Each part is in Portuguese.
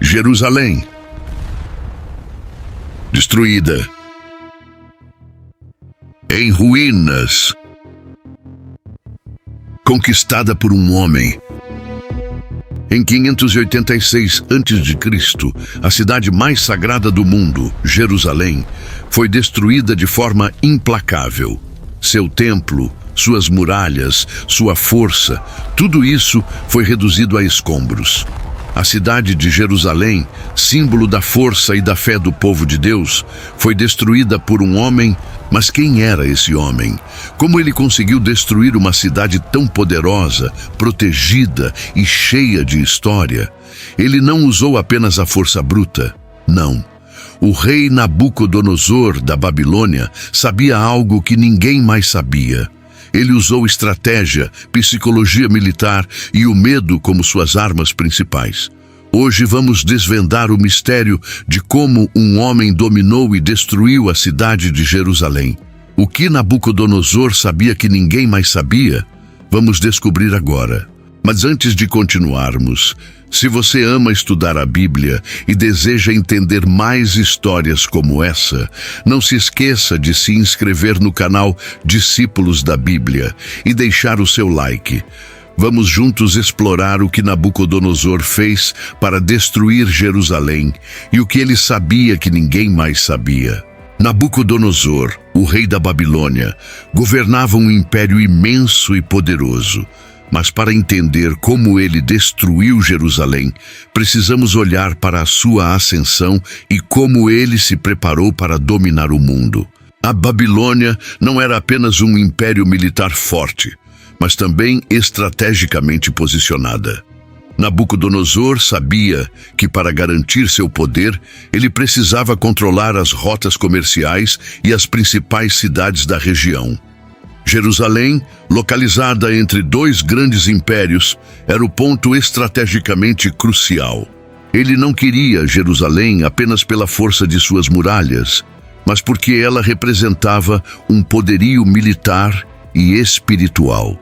Jerusalém, destruída, em ruínas, conquistada por um homem. Em 586 a.C., a cidade mais sagrada do mundo, Jerusalém, foi destruída de forma implacável. Seu templo, suas muralhas, sua força, tudo isso foi reduzido a escombros. A cidade de Jerusalém, símbolo da força e da fé do povo de Deus, foi destruída por um homem. Mas quem era esse homem? Como ele conseguiu destruir uma cidade tão poderosa, protegida e cheia de história? Ele não usou apenas a força bruta. Não. O rei Nabucodonosor da Babilônia sabia algo que ninguém mais sabia. Ele usou estratégia, psicologia militar e o medo como suas armas principais. Hoje vamos desvendar o mistério de como um homem dominou e destruiu a cidade de Jerusalém. O que Nabucodonosor sabia que ninguém mais sabia? Vamos descobrir agora. Mas antes de continuarmos, se você ama estudar a Bíblia e deseja entender mais histórias como essa, não se esqueça de se inscrever no canal Discípulos da Bíblia e deixar o seu like. Vamos juntos explorar o que Nabucodonosor fez para destruir Jerusalém e o que ele sabia que ninguém mais sabia. Nabucodonosor, o rei da Babilônia, governava um império imenso e poderoso. Mas para entender como ele destruiu Jerusalém, precisamos olhar para a sua ascensão e como ele se preparou para dominar o mundo. A Babilônia não era apenas um império militar forte, mas também estrategicamente posicionada. Nabucodonosor sabia que para garantir seu poder, ele precisava controlar as rotas comerciais e as principais cidades da região. Jerusalém, localizada entre dois grandes impérios, era o ponto estrategicamente crucial. Ele não queria Jerusalém apenas pela força de suas muralhas, mas porque ela representava um poderio militar e espiritual.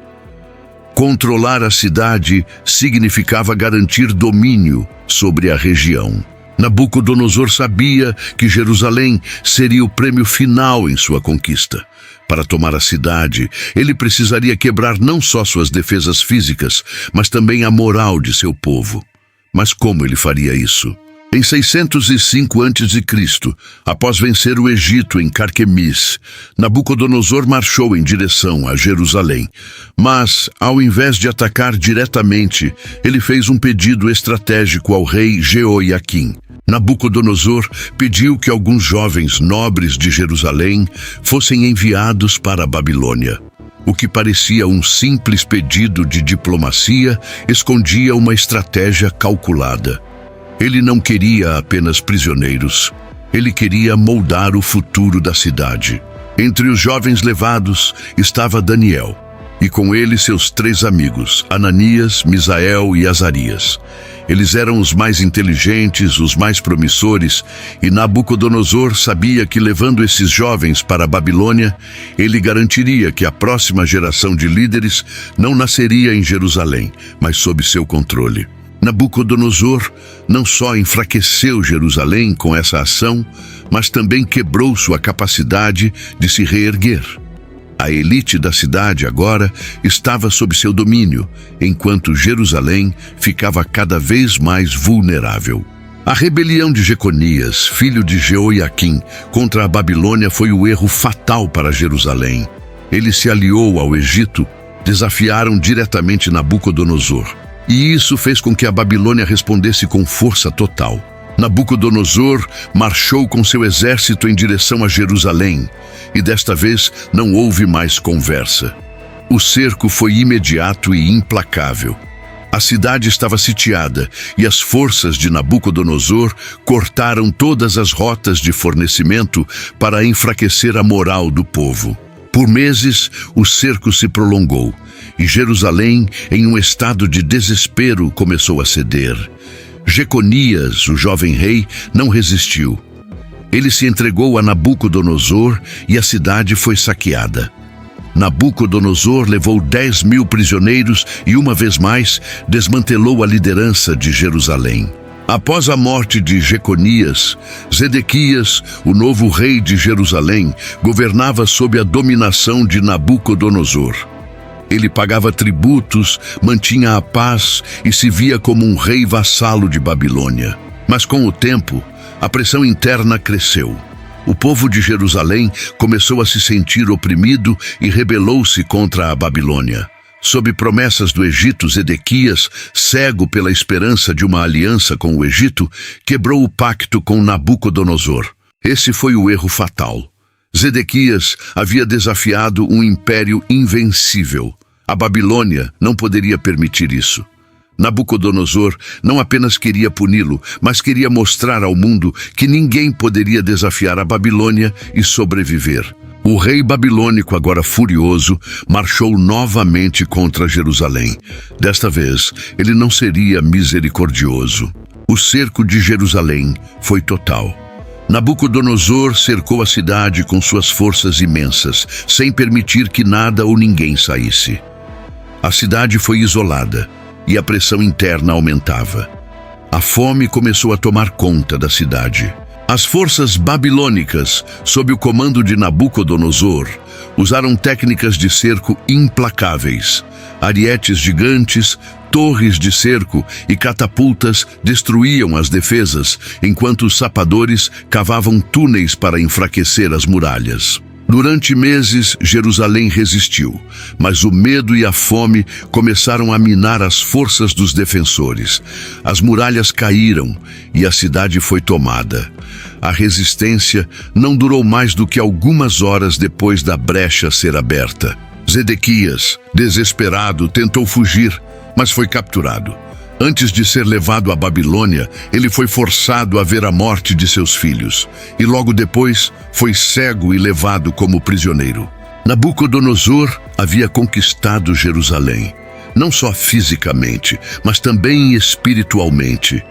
Controlar a cidade significava garantir domínio sobre a região. Nabucodonosor sabia que Jerusalém seria o prêmio final em sua conquista. Para tomar a cidade, ele precisaria quebrar não só suas defesas físicas, mas também a moral de seu povo. Mas como ele faria isso? Em 605 a.C., após vencer o Egito em Carquemis, Nabucodonosor marchou em direção a Jerusalém. Mas, ao invés de atacar diretamente, ele fez um pedido estratégico ao rei Jeoiaquim. Nabucodonosor pediu que alguns jovens nobres de Jerusalém fossem enviados para a Babilônia. O que parecia um simples pedido de diplomacia escondia uma estratégia calculada. Ele não queria apenas prisioneiros. Ele queria moldar o futuro da cidade. Entre os jovens levados estava Daniel, e com ele seus 3 amigos, Ananias, Misael e Azarias. Eles eram os mais inteligentes, os mais promissores, e Nabucodonosor sabia que levando esses jovens para a Babilônia, ele garantiria que a próxima geração de líderes não nasceria em Jerusalém, mas sob seu controle. Nabucodonosor não só enfraqueceu Jerusalém com essa ação, mas também quebrou sua capacidade de se reerguer. A elite da cidade agora estava sob seu domínio, enquanto Jerusalém ficava cada vez mais vulnerável. A rebelião de Jeconias, filho de Jeoiaquim, contra a Babilônia foi o erro fatal para Jerusalém. Ele se aliou ao Egito, desafiaram diretamente Nabucodonosor. E isso fez com que a Babilônia respondesse com força total. Nabucodonosor marchou com seu exército em direção a Jerusalém, e desta vez não houve mais conversa. O cerco foi imediato e implacável. A cidade estava sitiada e as forças de Nabucodonosor cortaram todas as rotas de fornecimento para enfraquecer a moral do povo. Por meses, o cerco se prolongou e Jerusalém, em um estado de desespero, começou a ceder. Jeconias, o jovem rei, não resistiu. Ele se entregou a Nabucodonosor e a cidade foi saqueada. Nabucodonosor levou 10.000 prisioneiros e, uma vez mais, desmantelou a liderança de Jerusalém. Após a morte de Jeconias, Zedequias, o novo rei de Jerusalém, governava sob a dominação de Nabucodonosor. Ele pagava tributos, mantinha a paz e se via como um rei vassalo de Babilônia. Mas com o tempo, a pressão interna cresceu. O povo de Jerusalém começou a se sentir oprimido e rebelou-se contra a Babilônia. Sob promessas do Egito, Zedequias, cego pela esperança de uma aliança com o Egito, quebrou o pacto com Nabucodonosor. Esse foi o erro fatal. Zedequias havia desafiado um império invencível. A Babilônia não poderia permitir isso. Nabucodonosor não apenas queria puni-lo, mas queria mostrar ao mundo que ninguém poderia desafiar a Babilônia e sobreviver. O rei babilônico, agora furioso, marchou novamente contra Jerusalém. Desta vez, ele não seria misericordioso. O cerco de Jerusalém foi total. Nabucodonosor cercou a cidade com suas forças imensas, sem permitir que nada ou ninguém saísse. A cidade foi isolada e a pressão interna aumentava. A fome começou a tomar conta da cidade. As forças babilônicas, sob o comando de Nabucodonosor, usaram técnicas de cerco implacáveis. Arietes gigantes, torres de cerco e catapultas destruíam as defesas, enquanto os sapadores cavavam túneis para enfraquecer as muralhas. Durante meses, Jerusalém resistiu, mas o medo e a fome começaram a minar as forças dos defensores. As muralhas caíram e a cidade foi tomada. A resistência não durou mais do que algumas horas depois da brecha ser aberta. Zedequias, desesperado, tentou fugir, mas foi capturado. Antes de ser levado à Babilônia, ele foi forçado a ver a morte de seus filhos, e logo depois foi cego e levado como prisioneiro. Nabucodonosor havia conquistado Jerusalém, não só fisicamente, mas também espiritualmente.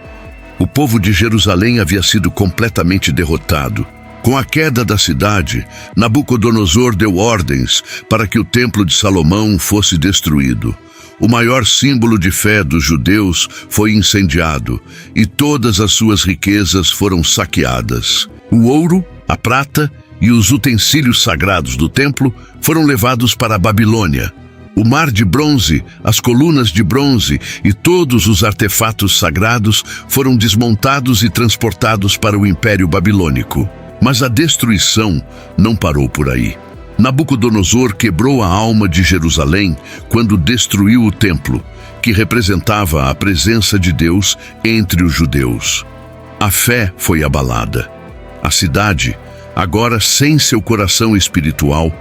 O povo de Jerusalém havia sido completamente derrotado. Com a queda da cidade, Nabucodonosor deu ordens para que o Templo de Salomão fosse destruído. O maior símbolo de fé dos judeus foi incendiado e todas as suas riquezas foram saqueadas. O ouro, a prata e os utensílios sagrados do templo foram levados para a Babilônia. O mar de bronze, as colunas de bronze e todos os artefatos sagrados foram desmontados e transportados para o Império Babilônico. Mas a destruição não parou por aí. Nabucodonosor quebrou a alma de Jerusalém quando destruiu o templo, que representava a presença de Deus entre os judeus. A fé foi abalada. A cidade, agora sem seu coração espiritual,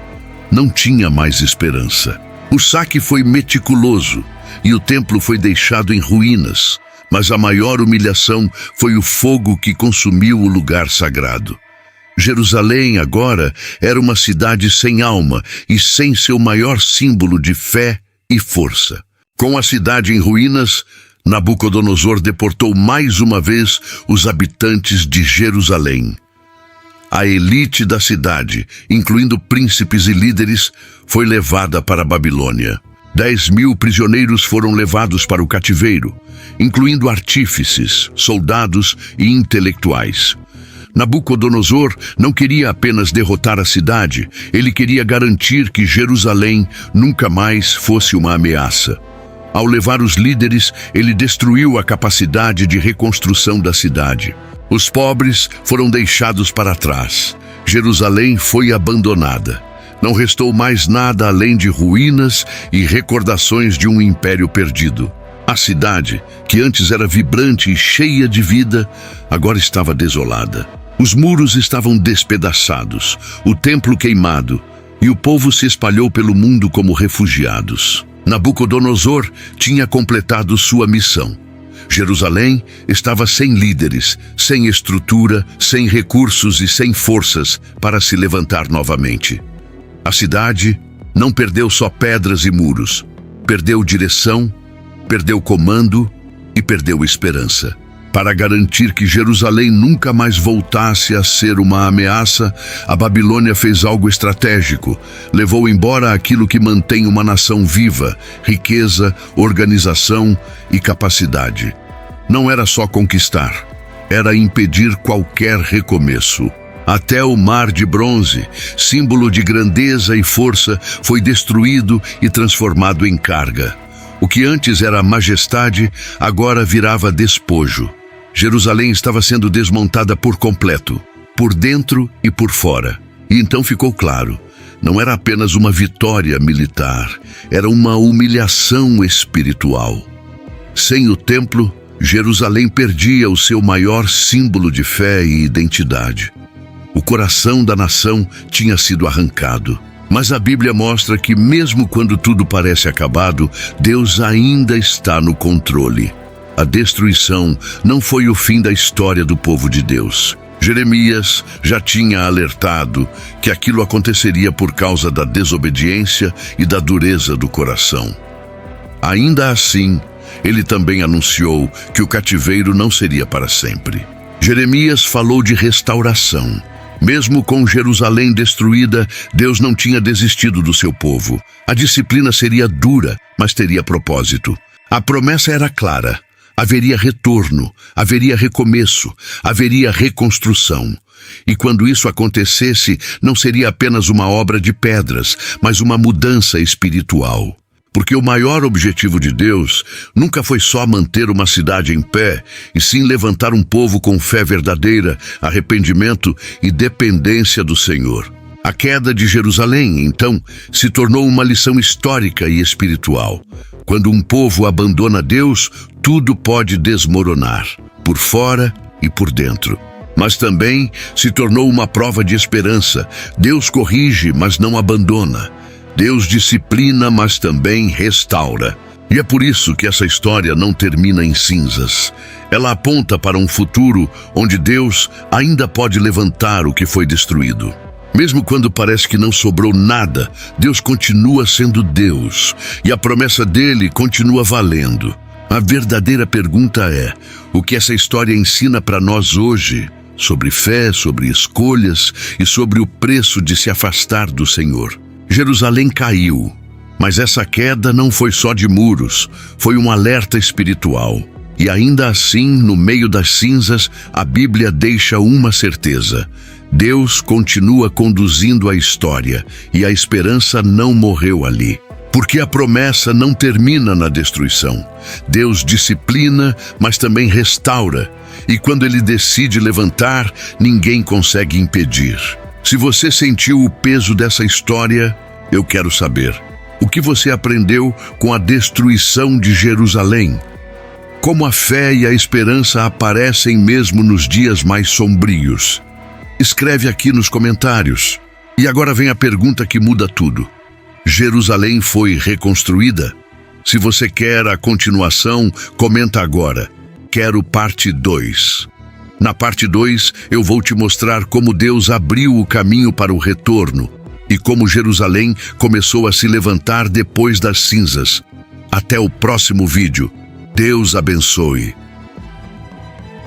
não tinha mais esperança. O saque foi meticuloso e o templo foi deixado em ruínas, mas a maior humilhação foi o fogo que consumiu o lugar sagrado. Jerusalém agora era uma cidade sem alma e sem seu maior símbolo de fé e força. Com a cidade em ruínas, Nabucodonosor deportou mais uma vez os habitantes de Jerusalém. A elite da cidade, incluindo príncipes e líderes, foi levada para a Babilônia. 10.000 prisioneiros foram levados para o cativeiro, incluindo artífices, soldados e intelectuais. Nabucodonosor não queria apenas derrotar a cidade, ele queria garantir que Jerusalém nunca mais fosse uma ameaça. Ao levar os líderes, ele destruiu a capacidade de reconstrução da cidade. Os pobres foram deixados para trás. Jerusalém foi abandonada. Não restou mais nada além de ruínas e recordações de um império perdido. A cidade, que antes era vibrante e cheia de vida, agora estava desolada. Os muros estavam despedaçados, o templo queimado, e o povo se espalhou pelo mundo como refugiados. Nabucodonosor tinha completado sua missão. Jerusalém estava sem líderes, sem estrutura, sem recursos e sem forças para se levantar novamente. A cidade não perdeu só pedras e muros, perdeu direção, perdeu comando e perdeu esperança. Para garantir que Jerusalém nunca mais voltasse a ser uma ameaça, a Babilônia fez algo estratégico. Levou embora aquilo que mantém uma nação viva: riqueza, organização e capacidade. não era só conquistar, era impedir qualquer recomeço. Até o mar de bronze, símbolo de grandeza e força, foi destruído e transformado em carga. O que antes era majestade, agora virava despojo. Jerusalém estava sendo desmontada por completo, por dentro e por fora. E então ficou claro, não era apenas uma vitória militar, era uma humilhação espiritual. Sem o templo, Jerusalém perdia o seu maior símbolo de fé e identidade. O coração da nação tinha sido arrancado. Mas a Bíblia mostra que mesmo quando tudo parece acabado, Deus ainda está no controle. A destruição não foi o fim da história do povo de Deus. Jeremias já tinha alertado que aquilo aconteceria por causa da desobediência e da dureza do coração. Ainda assim, ele também anunciou que o cativeiro não seria para sempre. Jeremias falou de restauração. Mesmo com Jerusalém destruída, Deus não tinha desistido do seu povo. A disciplina seria dura, mas teria propósito. A promessa era clara. Haveria retorno, haveria recomeço, haveria reconstrução. E quando isso acontecesse, não seria apenas uma obra de pedras, mas uma mudança espiritual. Porque o maior objetivo de Deus nunca foi só manter uma cidade em pé, e sim levantar um povo com fé verdadeira, arrependimento e dependência do Senhor. A queda de Jerusalém, então, se tornou uma lição histórica e espiritual. Quando um povo abandona Deus, tudo pode desmoronar, por fora e por dentro. Mas também se tornou uma prova de esperança. Deus corrige, mas não abandona. Deus disciplina, mas também restaura. E é por isso que essa história não termina em cinzas. Ela aponta para um futuro onde Deus ainda pode levantar o que foi destruído. Mesmo quando parece que não sobrou nada, Deus continua sendo Deus, e a promessa dele continua valendo. A verdadeira pergunta é: o que essa história ensina para nós hoje? Sobre fé, sobre escolhas e sobre o preço de se afastar do Senhor. Jerusalém caiu, mas essa queda não foi só de muros, foi um alerta espiritual. E ainda assim, no meio das cinzas, a Bíblia deixa uma certeza: Deus continua conduzindo a história e a esperança não morreu ali. Porque a promessa não termina na destruição. Deus disciplina, mas também restaura. E quando Ele decide levantar, ninguém consegue impedir. Se você sentiu o peso dessa história, eu quero saber. O que você aprendeu com a destruição de Jerusalém? Como a fé e a esperança aparecem mesmo nos dias mais sombrios? Escreve aqui nos comentários. E agora vem a pergunta que muda tudo. Jerusalém foi reconstruída? Se você quer a continuação, comenta agora. Quero parte 2. Na parte 2, eu vou te mostrar como Deus abriu o caminho para o retorno e como Jerusalém começou a se levantar depois das cinzas. Até o próximo vídeo. Deus abençoe.